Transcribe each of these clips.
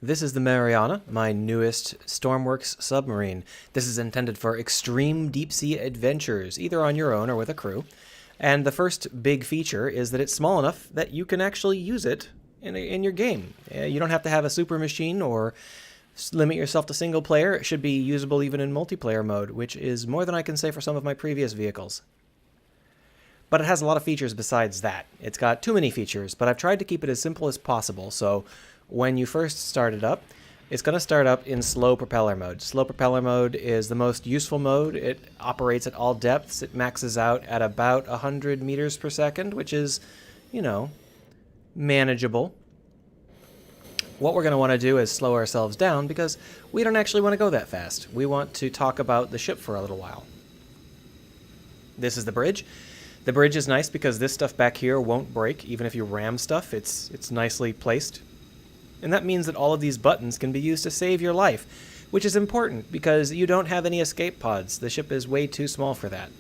This is the Mariana, my newest Stormworks submarine. This is intended for extreme deep-sea adventures, either on your own or with a crew. And the first big feature is that it's small enough that you can actually use it in your game. You don't have to have a super machine or limit yourself to single player. It should be usable even in multiplayer mode, which is more than I can say for some of my previous vehicles. But it has a lot of features besides that. It's got too many features, but I've tried to keep it as simple as possible, so when you first start it up, it's going to start up in slow propeller mode. Slow propeller mode is the most useful mode. It operates at all depths. It maxes out at about 100 meters per second, which is, you know, manageable. What we're going to want to do is slow ourselves down because we don't actually want to go that fast. We want to talk about the ship for a little while. This is the bridge. The bridge is nice because this stuff back here won't break. Even if you ram stuff, it's nicely placed. And that means that all of these buttons can be used to save your life, which is important because you don't have any escape pods. The ship is way too small for that.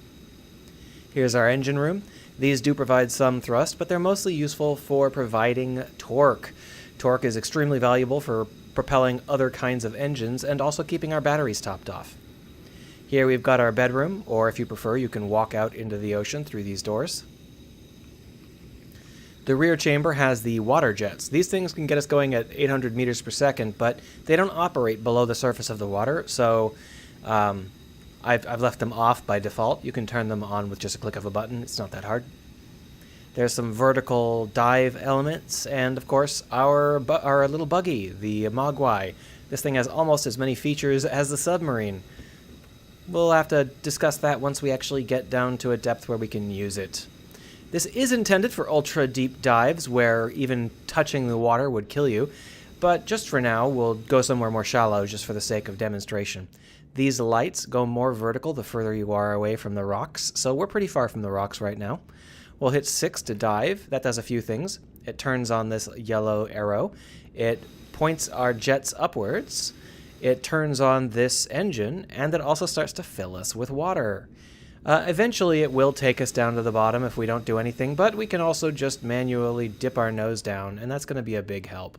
Here's our engine room. These do provide some thrust, but they're mostly useful for providing torque. Torque is extremely valuable for propelling other kinds of engines and also keeping our batteries topped off. Here we've got our bedroom, or if you prefer, you can walk out into the ocean through these doors. The rear chamber has the water jets. These things can get us going at 800 meters per second, but they don't operate below the surface of the water, so I've left them off by default. You can turn them on with just a click of a button. It's not that hard. There's some vertical dive elements, and of course our little buggy, the Mogwai. This thing has almost as many features as the Submarine. We'll have to discuss that once we actually get down to a depth where we can use it. This is intended for ultra-deep dives where even touching the water would kill you, but just for now, we'll go somewhere more shallow just for the sake of demonstration. These lights go more vertical the further you are away from the rocks, so we're pretty far from the rocks right now. We'll hit 6 to dive. That does a few things. It turns on this yellow arrow. It points our jets upwards. It turns on this engine, and it also starts to fill us with water. Eventually it will take us down to the bottom if we don't do anything, but we can also just manually dip our nose down, and that's going to be a big help.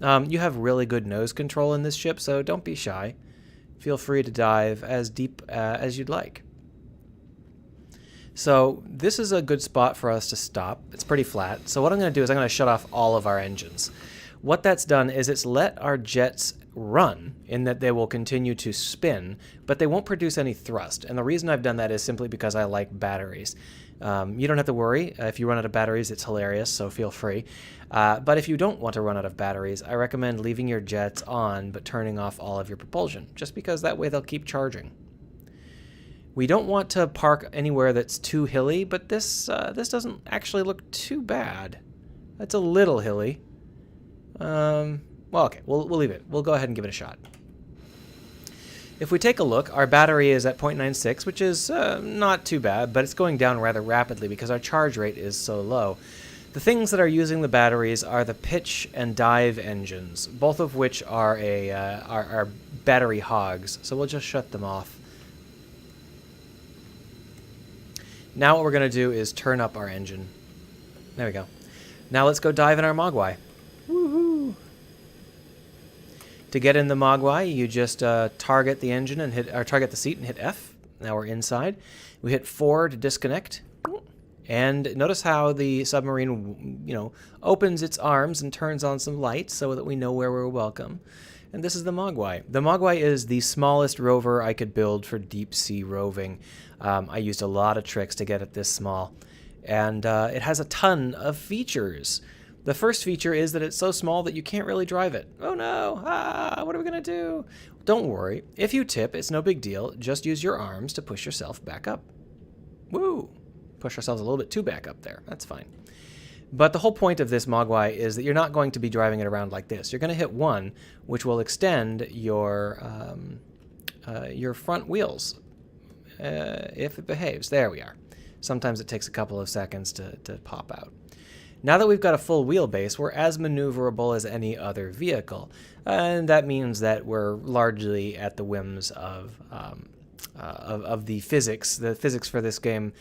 You have really good nose control in this ship, so don't be shy. Feel free to dive as deep as you'd like. So this is a good spot for us to stop. It's pretty flat, so what I'm going to do is I'm going to shut off all of our engines. What that's done is it's let our jets run in that they will continue to spin, but they won't produce any thrust. And the reason I've done that is simply because I like batteries. You don't have to worry. If you run out of batteries, it's hilarious, so feel free. But if you don't want to run out of batteries, I recommend leaving your jets on but turning off all of your propulsion, just because that way they'll keep charging. We don't want to park anywhere that's too hilly, but this doesn't actually look too bad. It's a little hilly. Well, okay, we'll leave it. We'll go ahead and give it a shot. If we take a look, our battery is at 0.96, which is not too bad, but it's going down rather rapidly because our charge rate is so low. The things that are using the batteries are the pitch and dive engines, both of which are are battery hogs, so we'll just shut them off. Now what we're going to do is turn up our engine. There we go. Now let's go dive in our Mogwai. Woohoo! To get in the Mogwai, you just target the engine and target the seat and hit F. Now we're inside. We hit 4 to disconnect. And notice how the submarine, opens its arms and turns on some lights so that we know where we're welcome. And this is the Mogwai. The Mogwai is the smallest rover I could build for deep sea roving. I used a lot of tricks to get it this small. And it has a ton of features. The first feature is that it's so small that you can't really drive it. Oh no! What are we going to do? Don't worry. If you tip, it's no big deal. Just use your arms to push yourself back up. Woo! Push ourselves a little bit too back up there. That's fine. But the whole point of this Mogwai is that you're not going to be driving it around like this. You're going to hit 1, which will extend your front wheels if it behaves. There we are. Sometimes it takes a couple of seconds to pop out. Now that we've got a full wheelbase, we're as maneuverable as any other vehicle, and that means that we're largely at the whims of the physics. The physics for this game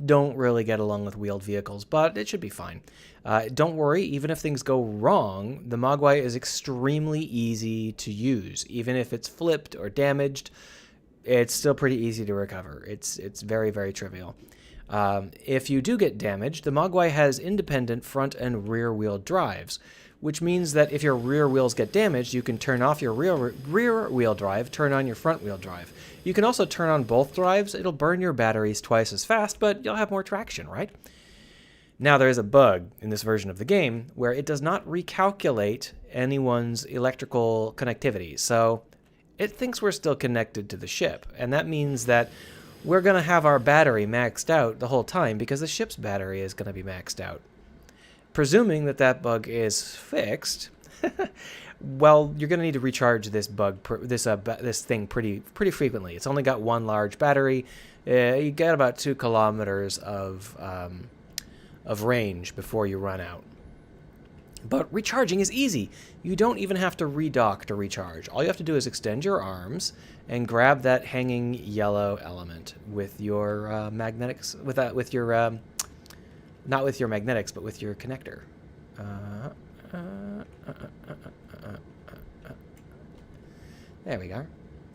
don't really get along with wheeled vehicles, but it should be fine. Don't worry, even if things go wrong, the Mogwai is extremely easy to use. Even if it's flipped or damaged, it's still pretty easy to recover. It's very, very trivial. If you do get damaged, the Mogwai has independent front and rear wheel drives, which means that if your rear wheels get damaged, you can turn off your rear wheel drive, turn on your front wheel drive. You can also turn on both drives. It'll burn your batteries twice as fast, but you'll have more traction, right? Now, there is a bug in this version of the game where it does not recalculate anyone's electrical connectivity. So it thinks we're still connected to the ship, and that means that we're going to have our battery maxed out the whole time because the ship's battery is going to be maxed out. Presuming that that bug is fixed, well, you're going to need to recharge this this thing pretty frequently. It's only got one large battery. You get about 2 kilometers of range before you run out. But recharging is easy. You don't even have to redock to recharge. All you have to do is extend your arms and grab that hanging yellow element with your magnetics, with your not with your magnetics, but with your connector. There we go.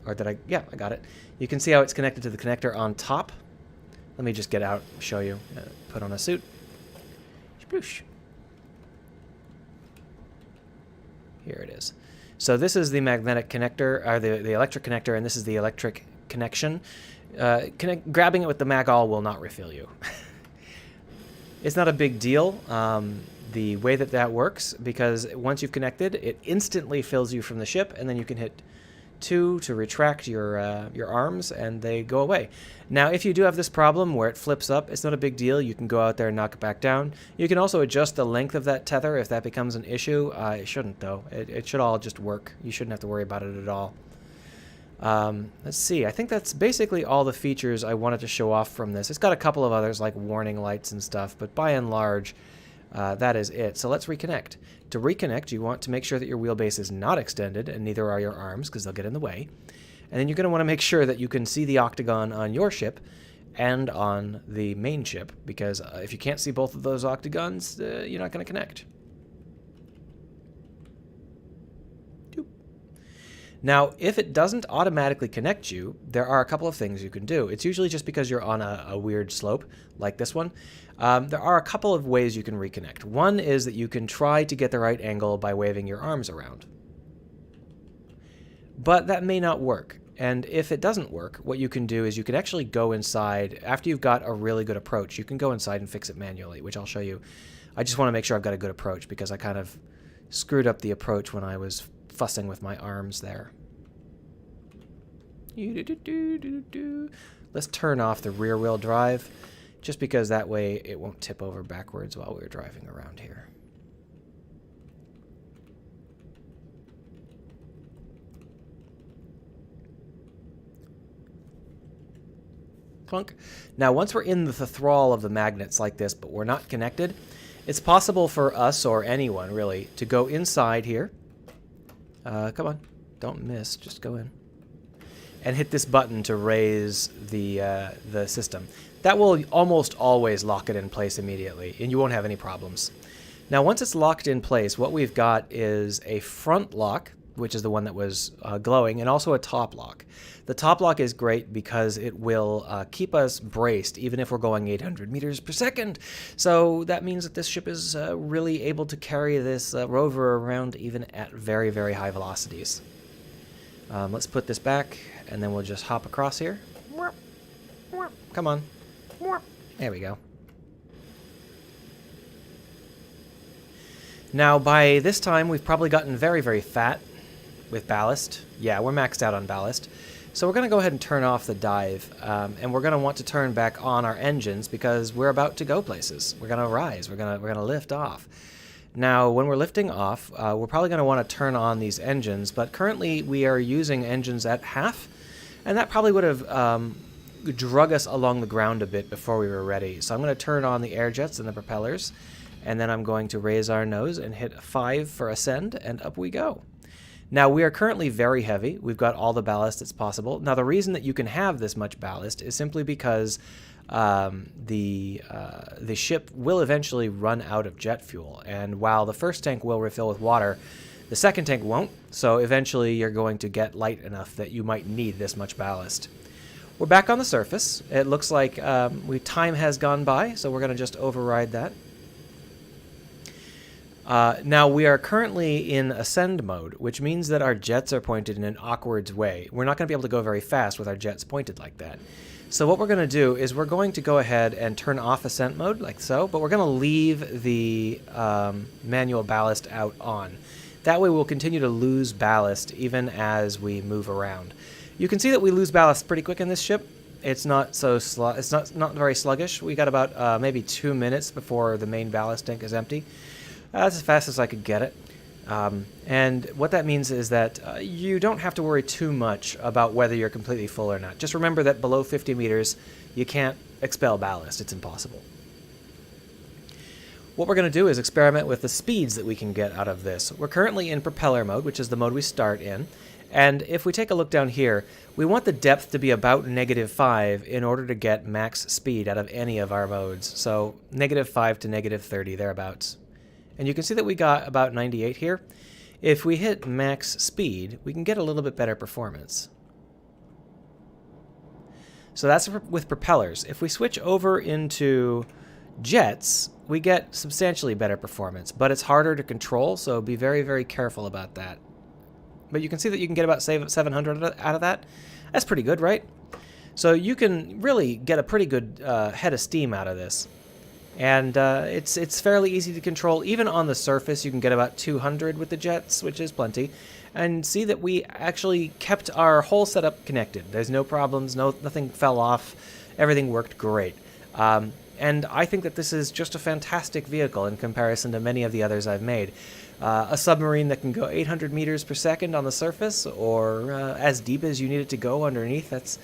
Or did I? Yeah, I got it. You can see how it's connected to the connector on top. Let me just get out, show you. Put on a suit. Sploosh. Here it is. So this is the magnetic connector, or the electric connector, and this is the electric connection. Grabbing it with the mag-all will not refill you. It's not a big deal, the way that works, because once you've connected, it instantly fills you from the ship, and then you can hit 2 to retract your arms, and they go away. Now, if you do have this problem where it flips up, it's not a big deal. You can go out there and knock it back down. You can also adjust the length of that tether if that becomes an issue. It shouldn't, though. It should all just work. You shouldn't have to worry about it at all. Let's see. I think that's basically all the features I wanted to show off from this. It's got a couple of others like warning lights and stuff, but by and large, that is it. So let's reconnect. To reconnect, you want to make sure that your wheelbase is not extended, and neither are your arms because they'll get in the way. And then you're going to want to make sure that you can see the octagon on your ship and on the main ship, because if you can't see both of those octagons, you're not going to connect. Now, if it doesn't automatically connect you, there are a couple of things you can do. It's usually just because you're on a weird slope, like this one. There are a couple of ways you can reconnect. One is that you can try to get the right angle by waving your arms around. But that may not work. And if it doesn't work, what you can do is you can actually go inside. After you've got a really good approach, you can go inside and fix it manually, which I'll show you. I just want to make sure I've got a good approach because I kind of screwed up the approach when I was fussing with my arms there. Let's turn off the rear wheel drive just because that way it won't tip over backwards while we're driving around here. Clunk. Now once we're in the thrall of the magnets like this but we're not connected, it's possible for us or anyone really to go inside here. Come on, don't miss, just go in. And hit this button to raise the system. That will almost always lock it in place immediately, and you won't have any problems. Now, once it's locked in place, what we've got is a front lock, which is the one that was glowing, and also a top lock. The top lock is great because it will keep us braced even if we're going 800 meters per second. So that means that this ship is really able to carry this rover around even at very, very high velocities. Let's put this back, and then we'll just hop across here. Come on. There we go. Now, by this time, we've probably gotten very, very fat with ballast. Yeah, we're maxed out on ballast. So we're going to go ahead and turn off the dive, and we're going to want to turn back on our engines because we're about to go places. We're going to rise. We're going to lift off. Now, when we're lifting off, we're probably going to want to turn on these engines, but currently we are using engines at half, and that probably would have drug us along the ground a bit before we were ready. So I'm going to turn on the air jets and the propellers, and then I'm going to raise our nose and hit 5 for ascend, and up we go. Now, we are currently very heavy. We've got all the ballast that's possible. Now, the reason that you can have this much ballast is simply because the ship will eventually run out of jet fuel. And while the first tank will refill with water, the second tank won't. So eventually you're going to get light enough that you might need this much ballast. We're back on the surface. It looks like time has gone by, so we're going to just override that. Now we are currently in ascend mode, which means that our jets are pointed in an awkward way. We're not going to be able to go very fast with our jets pointed like that. So what we're going to do is we're going to go ahead and turn off ascent mode, like so, but we're going to leave the manual ballast out on. That way we'll continue to lose ballast even as we move around. You can see that we lose ballast pretty quick in this ship. It's not so it's not very sluggish. We got about maybe 2 minutes before the main ballast tank is empty. That's as fast as I could get it. And what that means is that you don't have to worry too much about whether you're completely full or not. Just remember that below 50 meters, you can't expel ballast. It's impossible. What we're going to do is experiment with the speeds that we can get out of this. We're currently in propeller mode, which is the mode we start in. And if we take a look down here, we want the depth to be about -5 in order to get max speed out of any of our modes. So -5 to -30, thereabouts. And you can see that we got about 98 here. If we hit max speed, we can get a little bit better performance. So that's with propellers. If we switch over into jets, we get substantially better performance, but it's harder to control, so be very, very careful about that. But you can see that you can get about 700 out of that. That's pretty good, right? So you can really get a pretty good head of steam out of this. And it's fairly easy to control. Even on the surface, you can get about 200 with the jets, which is plenty. And see that we actually kept our whole setup connected. There's no problems, nothing fell off. Everything worked great. And I think that this is just a fantastic vehicle in comparison to many of the others I've made. A submarine that can go 800 meters per second on the surface, or as deep as you need it to go underneath. It's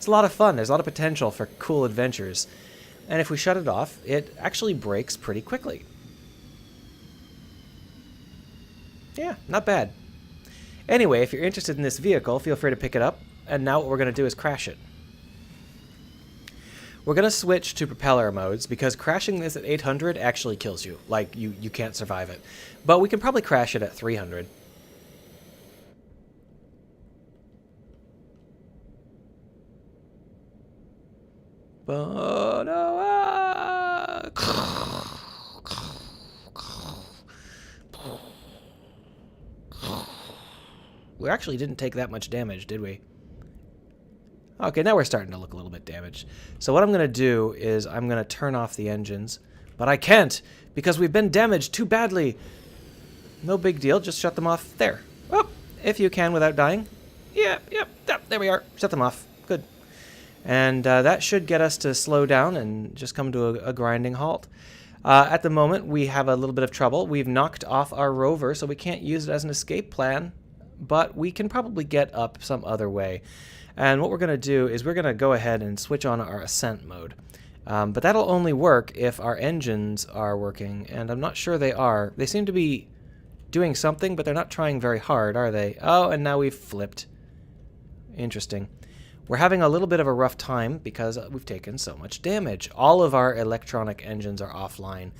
a lot of fun. There's a lot of potential for cool adventures. And if we shut it off, it actually breaks pretty quickly. Yeah, not bad. Anyway, if you're interested in this vehicle, feel free to pick it up. And now what we're going to do is crash it. We're going to switch to propeller modes because crashing this at 800 actually kills you. Like, you can't survive it. But we can probably crash it at 300. We actually didn't take that much damage, did we? Okay, now we're starting to look a little bit damaged. So what I'm going to do is I'm going to turn off the engines. But I can't, because we've been damaged too badly. No big deal, just shut them off. There. Oh, if you can without dying. Yep, there we are. Shut them off. Good. And that should get us to slow down and just come to a grinding halt. At the moment, we have a little bit of trouble. We've knocked off our rover, so we can't use it as an escape plan. But we can probably get up some other way. And what we're going to do is we're going to go ahead and switch on our ascent mode. But that'll only work if our engines are working, and I'm not sure they are. They seem to be doing something, but they're not trying very hard, are they? Oh, and now we've flipped. Interesting. We're having a little bit of a rough time because we've taken so much damage. All of our electronic engines are offline.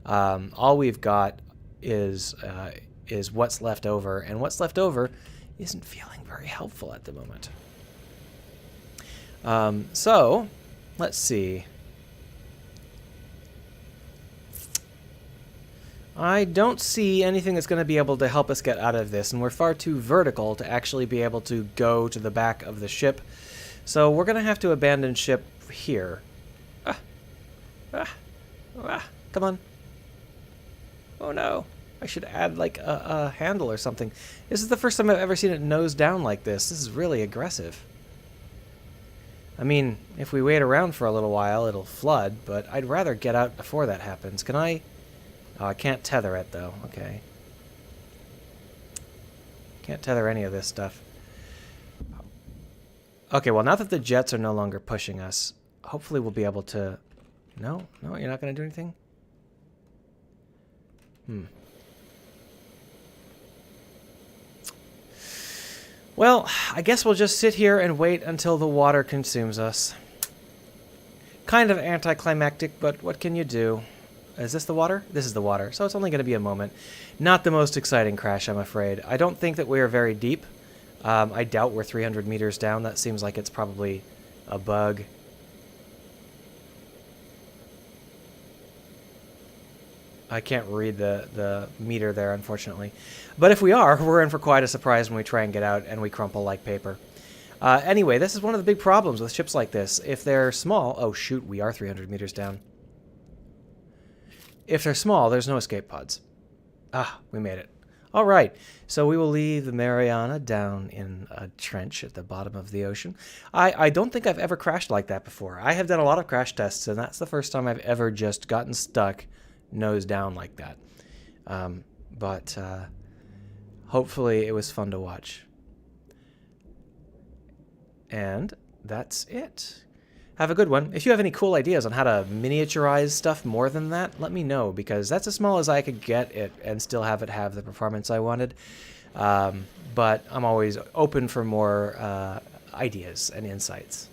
All we've got is what's left over, and what's left over isn't feeling very helpful at the moment. So, let's see. I don't see anything that's going to be able to help us get out of this, and we're far too vertical to actually be able to go to the back of the ship. So we're going to have to abandon ship here. Come on. Oh no. I should add like a handle or something. This is the first time I've ever seen it nose down like this. This is really aggressive. I mean, if we wait around for a little while, it'll flood, but I'd rather get out before that happens. Can I? Oh, I can't tether it, though. Okay. Can't tether any of this stuff. Okay, well, now that the jets are no longer pushing us, hopefully we'll be able to... No? No, you're not going to do anything? Well, I guess we'll just sit here and wait until the water consumes us. Kind of anticlimactic, but what can you do? Is this the water? This is the water, so it's only going to be a moment. Not the most exciting crash, I'm afraid. I don't think that we are very deep. I doubt we're 300 meters down. That seems like it's probably a bug. I can't read the meter there, unfortunately. But if we are, we're in for quite a surprise when we try and get out and we crumple like paper. Anyway, this is one of the big problems with ships like this. If they're small... Oh, shoot, we are 300 meters down. If they're small, there's no escape pods. Ah, we made it. All right, so we will leave the Mariana down in a trench at the bottom of the ocean. I don't think I've ever crashed like that before. I have done a lot of crash tests, and that's the first time I've ever just gotten stuck nose down like that. But hopefully it was fun to watch. And that's it. Have a good one. If you have any cool ideas on how to miniaturize stuff more than that, let me know, because that's as small as I could get it and still have it have the performance I wanted. But I'm always open for more ideas and insights.